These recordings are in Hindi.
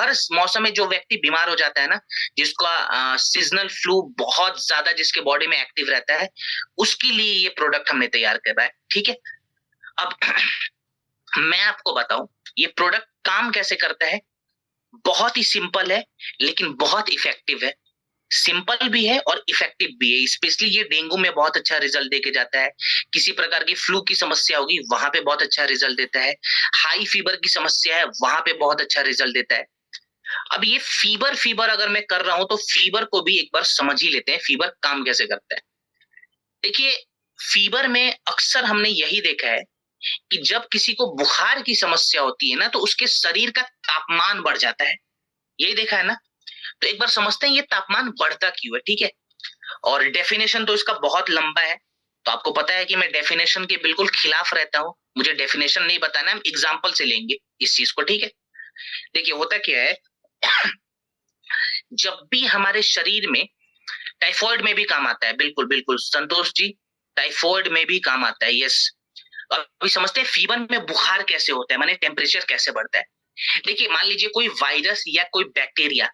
हर मौसम में जो व्यक्ति बीमार हो जाता है ना, जिसका सीजनल फ्लू बहुत ज्यादा जिसके बॉडी में एक्टिव रहता है, उसके लिए ये प्रोडक्ट हमने तैयार करा है। ठीक है, अब मैं आपको बताऊं ये प्रोडक्ट काम कैसे करता है। बहुत ही सिंपल है लेकिन बहुत इफेक्टिव है। सिंपल भी है और इफेक्टिव भी है। स्पेशली ये डेंगू में बहुत अच्छा रिजल्ट देके जाता है। किसी प्रकार की फ्लू की समस्या होगी वहां पे बहुत अच्छा रिजल्ट देता है। हाई फीवर की समस्या है वहां पे बहुत अच्छा रिजल्ट देता है। अब ये फीवर फीवर अगर मैं कर रहा हूं तो फीवर को भी एक बार समझ ही लेते हैं, फीवर काम कैसे करता है। देखिए, फीवर में अक्सर हमने यही देखा है कि जब किसी को बुखार की समस्या होती है ना तो उसके शरीर का तापमान बढ़ जाता है। यही देखा है ना। तो एक बार समझते हैं ये तापमान बढ़ता क्यों है। ठीक है, और डेफिनेशन तो इसका बहुत लंबा है। तो आपको पता है कि मैं डेफिनेशन के बिल्कुल खिलाफ रहता हूं। मुझे डेफिनेशन नहीं बताना, हम एग्जाम्पल से लेंगे इस चीज को। ठीक है, देखिए होता क्या है जब भी हमारे शरीर में, टाइफॉइड में भी काम आता है, बिल्कुल बिल्कुल संतोष जी, टाइफॉइड में भी काम आता है। यस, अभी समझते हैं फीवर में बुखार कैसे होता है, माने टेम्परेचर कैसे बढ़ता है। देखिए, मान लीजिए कोई वायरस या कोई बैक्टीरिया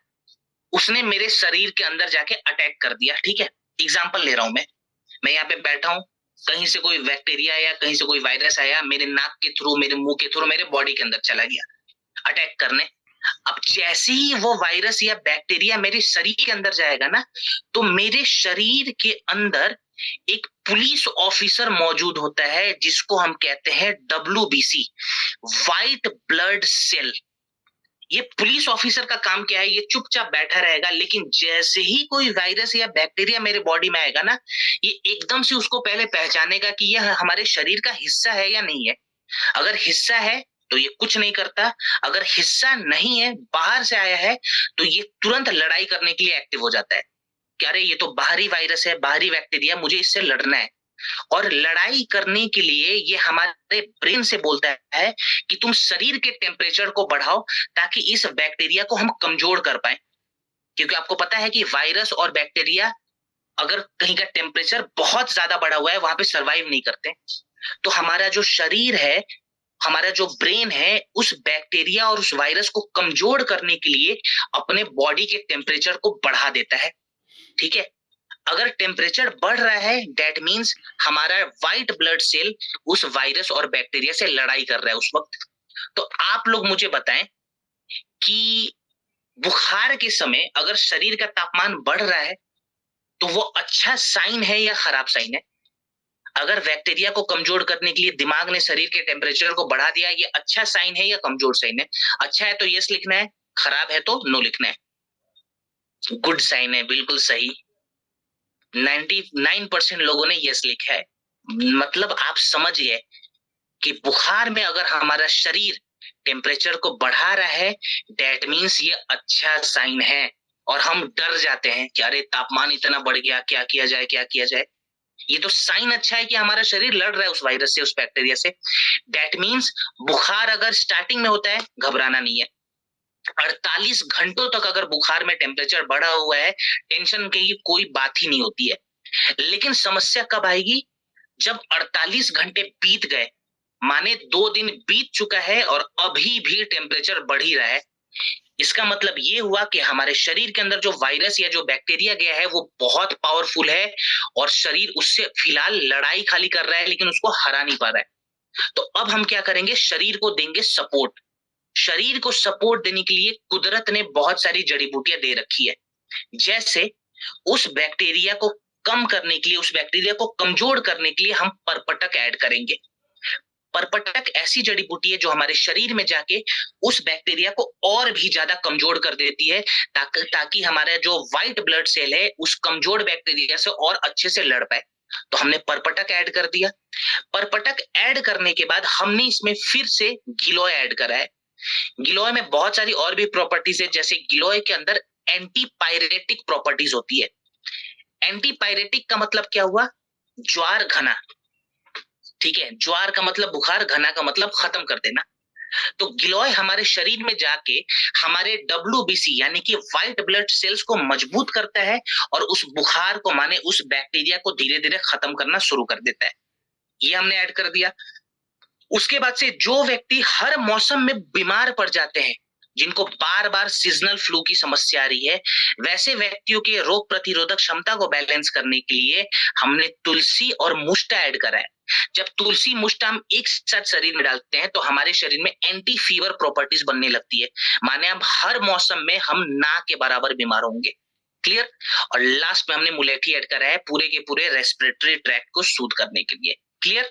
उसने मेरे शरीर के अंदर जाके अटैक कर दिया। ठीक है, एग्जाम्पल ले रहा हूं मैं यहाँ पे बैठा हूं, कहीं से कोई बैक्टीरिया या कहीं से कोई वायरस आया, मेरे नाक के थ्रू, मेरे मुंह के थ्रू मेरे बॉडी के अंदर चला गया अटैक करने। अब जैसे ही वो वायरस या बैक्टीरिया मेरे शरीर के अंदर जाएगा ना, तो मेरे शरीर के अंदर एक पुलिस ऑफिसर मौजूद होता है जिसको हम कहते हैं WBC, व्हाइट ब्लड सेल। ये पुलिस ऑफिसर का काम क्या है, ये चुपचाप बैठा रहेगा, लेकिन जैसे ही कोई वायरस या बैक्टीरिया मेरे बॉडी में आएगा ना, ये एकदम से उसको पहले पहचानेगा कि यह हमारे शरीर का हिस्सा है या नहीं है। अगर हिस्सा है तो ये कुछ नहीं करता, अगर हिस्सा नहीं है, बाहर से आया है, तो ये तुरंत लड़ाई करने के लिए एक्टिव हो जाता है कि अरे ये तो बाहरी वायरस है, बाहरी बैक्टीरिया, मुझे इससे लड़ना है। और लड़ाई करने के लिए ये हमारे ब्रेन से बोलता है कि तुम शरीर के टेम्परेचर को बढ़ाओ ताकि इस बैक्टीरिया को हम कमजोर कर पाए। क्योंकि आपको पता है कि वायरस और बैक्टीरिया अगर कहीं का टेम्परेचर बहुत ज्यादा बढ़ा हुआ है वहां पे सरवाइव नहीं करते। तो हमारा जो शरीर है, हमारा जो ब्रेन है, उस बैक्टीरिया और उस वायरस को कमजोर करने के लिए अपने बॉडी के टेम्परेचर को बढ़ा देता है। ठीक है, अगर टेम्परेचर बढ़ रहा है दैट मींस हमारा व्हाइट ब्लड सेल उस वायरस और बैक्टीरिया से लड़ाई कर रहा है उस वक्त। तो आप लोग मुझे बताएं कि बुखार के समय अगर शरीर का तापमान बढ़ रहा है तो वो अच्छा साइन है या खराब साइन है। अगर बैक्टीरिया को कमजोर करने के लिए दिमाग ने शरीर के टेम्परेचर को बढ़ा दिया, ये अच्छा साइन है या कमजोर साइन है। अच्छा है तो यस लिखना है, खराब है तो नो लिखना है। गुड साइन है, बिल्कुल सही। 99% लोगों ने यस लिखा है। मतलब आप समझ गए कि बुखार में अगर हमारा शरीर टेम्परेचर को बढ़ा रहा है दैट मीन्स ये अच्छा साइन है। और हम डर जाते हैं कि अरे तापमान इतना बढ़ गया, क्या किया जाए क्या किया जाए। ये तो साइन अच्छा है कि हमारा शरीर लड़ रहा है उस वायरस से, उस बैक्टीरिया से। दैट मीन्स बुखार अगर स्टार्टिंग में होता है घबराना नहीं है। 48 घंटों तक अगर बुखार में टेम्परेचर बढ़ा हुआ है, टेंशन की कोई बात ही नहीं होती है। लेकिन समस्या कब आएगी, जब 48 घंटे बीत गए, माने 2 दिन बीत चुका है और अभी भी टेम्परेचर बढ़ ही रहा है। इसका मतलब ये हुआ कि हमारे शरीर के अंदर जो वायरस या जो बैक्टीरिया गया है वो बहुत पावरफुल है और शरीर उससे फिलहाल लड़ाई खाली कर रहा है लेकिन उसको हरा नहीं पा रहा है। तो अब हम क्या करेंगे, शरीर को देंगे सपोर्ट। शरीर को सपोर्ट देने के लिए कुदरत ने बहुत सारी जड़ी बूटियां दे रखी है। जैसे उस बैक्टीरिया को कम करने के लिए, उस बैक्टीरिया को कमजोर करने के लिए हम परपटक ऐड करेंगे। परपटक ऐसी जड़ी बूटी है जो हमारे शरीर में जाके उस बैक्टीरिया को और भी ज्यादा कमजोर कर देती है ताकि हमारा जो व्हाइट ब्लड सेल है उस कमजोर बैक्टीरिया से और अच्छे से लड़ पाए। तो हमने परपटक ऐड कर दिया। परपटक ऐड करने के बाद हमने इसमें फिर से गिलोय ऐड करा है। गिलोय में बहुत सारी और भी प्रॉपर्टीज है, जैसे गिलोय के अंदर एंटीपायरेटिक प्रॉपर्टीज होती है। एंटीपायरेटिक का मतलब क्या हुआ, ज्वार घना। ठीक है, ज्वार का मतलब बुखार, घना का मतलब खत्म कर देना। तो गिलोय हमारे शरीर में जाके हमारे WBC यानी कि व्हाइट ब्लड सेल्स को मजबूत करता है और उस बुखार को, माने उस बैक्टीरिया को धीरे धीरे खत्म करना शुरू कर देता है। ये हमने ऐड कर दिया। उसके बाद से जो व्यक्ति हर मौसम में बीमार पड़ जाते हैं, जिनको बार बार सीजनल फ्लू की समस्या आ रही है, वैसे व्यक्तियों के रोग प्रतिरोधक क्षमता को बैलेंस करने के लिए हमने तुलसी और मुष्टा ऐड करा है। जब तुलसी मुष्टा हम एक साथ शरीर में डालते हैं तो हमारे शरीर में एंटी फीवर प्रॉपर्टीज बनने लगती है। माने अब हर मौसम में हम ना के बराबर बीमार होंगे। क्लियर। और लास्ट में हमने मुलेठी ऐड करा है पूरे के पूरे रेस्पिरेटरी ट्रैक्ट को सूद करने के लिए। क्लियर।